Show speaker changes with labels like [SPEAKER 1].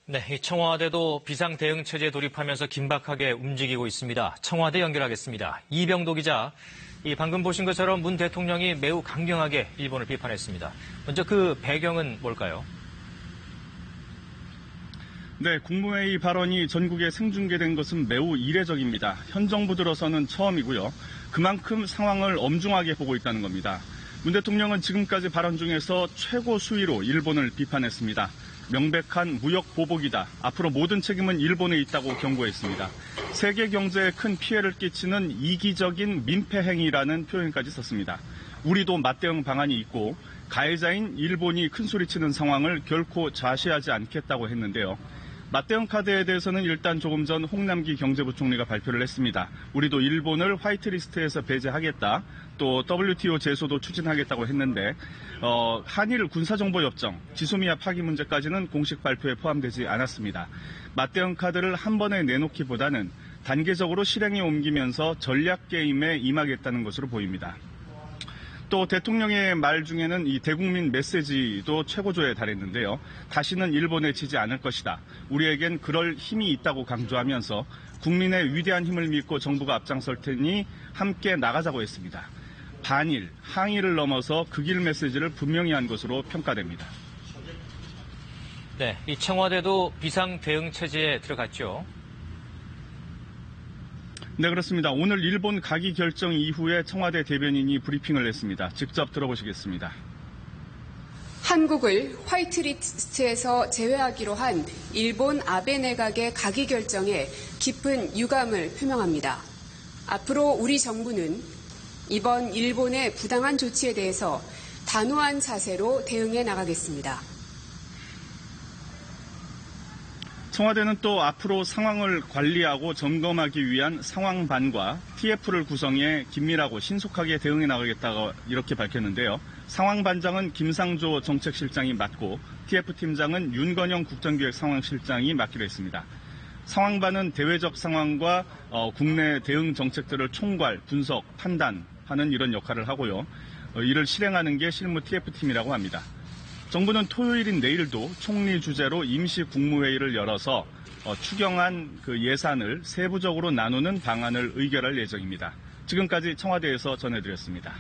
[SPEAKER 1] 네, 이 청와대도 비상대응체제에 돌입하면서 긴박하게 움직이고 있습니다. 청와대 연결하겠습니다. 이병도 기자, 방금 보신 것처럼 문 대통령이 매우 강경하게 일본을 비판했습니다. 먼저 그 배경은 뭘까요?
[SPEAKER 2] 네, 국무회의 발언이 전국에 생중계된 것은 매우 이례적입니다. 현 정부 들어서는 처음이고요. 그만큼 상황을 엄중하게 보고 있다는 겁니다. 문 대통령은 지금까지 발언 중에서 최고 수위로 일본을 비판했습니다. 명백한 무역 보복이다. 앞으로 모든 책임은 일본에 있다고 경고했습니다. 세계 경제에 큰 피해를 끼치는 이기적인 민폐 행위라는 표현까지 썼습니다. 우리도 맞대응 방안이 있고 가해자인 일본이 큰소리치는 상황을 결코 좌시하지 않겠다고 했는데요. 맞대응 카드에 대해서는 일단 조금 전 홍남기 경제부총리가 발표를 했습니다. 우리도 일본을 화이트리스트에서 배제하겠다. 또 WTO 제소도 추진하겠다고 했는데 한일 군사정보협정, 지소미아 파기 문제까지는 공식 발표에 포함되지 않았습니다. 맞대응 카드를 한 번에 내놓기보다는 단계적으로 실행에 옮기면서 전략 게임에 임하겠다는 것으로 보입니다. 또 대통령의 말 중에는 이 대국민 메시지도 최고조에 달했는데요. 다시는 일본에 지지 않을 것이다. 우리에겐 그럴 힘이 있다고 강조하면서 국민의 위대한 힘을 믿고 정부가 앞장설 테니 함께 나가자고 했습니다. 반일, 항일을 넘어서 극일 메시지를 분명히 한 것으로 평가됩니다.
[SPEAKER 1] 네, 이 청와대도 비상대응체제에 들어갔죠.
[SPEAKER 2] 네, 그렇습니다. 오늘 일본 가기 결정 이후에 청와대 대변인이 브리핑을 했습니다. 직접 들어보시겠습니다.
[SPEAKER 3] 한국을 화이트리스트에서 제외하기로 한 일본 아베 내각의 가기 결정에 깊은 유감을 표명합니다. 앞으로 우리 정부는 이번 일본의 부당한 조치에 대해서 단호한 자세로 대응해 나가겠습니다.
[SPEAKER 2] 청와대는 또 앞으로 상황을 관리하고 점검하기 위한 상황반과 TF를 구성해 긴밀하고 신속하게 대응해 나가겠다고 이렇게 밝혔는데요. 상황반장은 김상조 정책실장이 맡고 TF팀장은 윤건영 국정기획상황실장이 맡기로 했습니다. 상황반은 대외적 상황과 국내 대응 정책들을 총괄, 분석, 판단하는 이런 역할을 하고요. 이를 실행하는 게 실무 TF팀이라고 합니다. 정부는 토요일인 내일도 총리 주재로 임시 국무회의를 열어서 추경안 그 예산을 세부적으로 나누는 방안을 의결할 예정입니다. 지금까지 청와대에서 전해드렸습니다.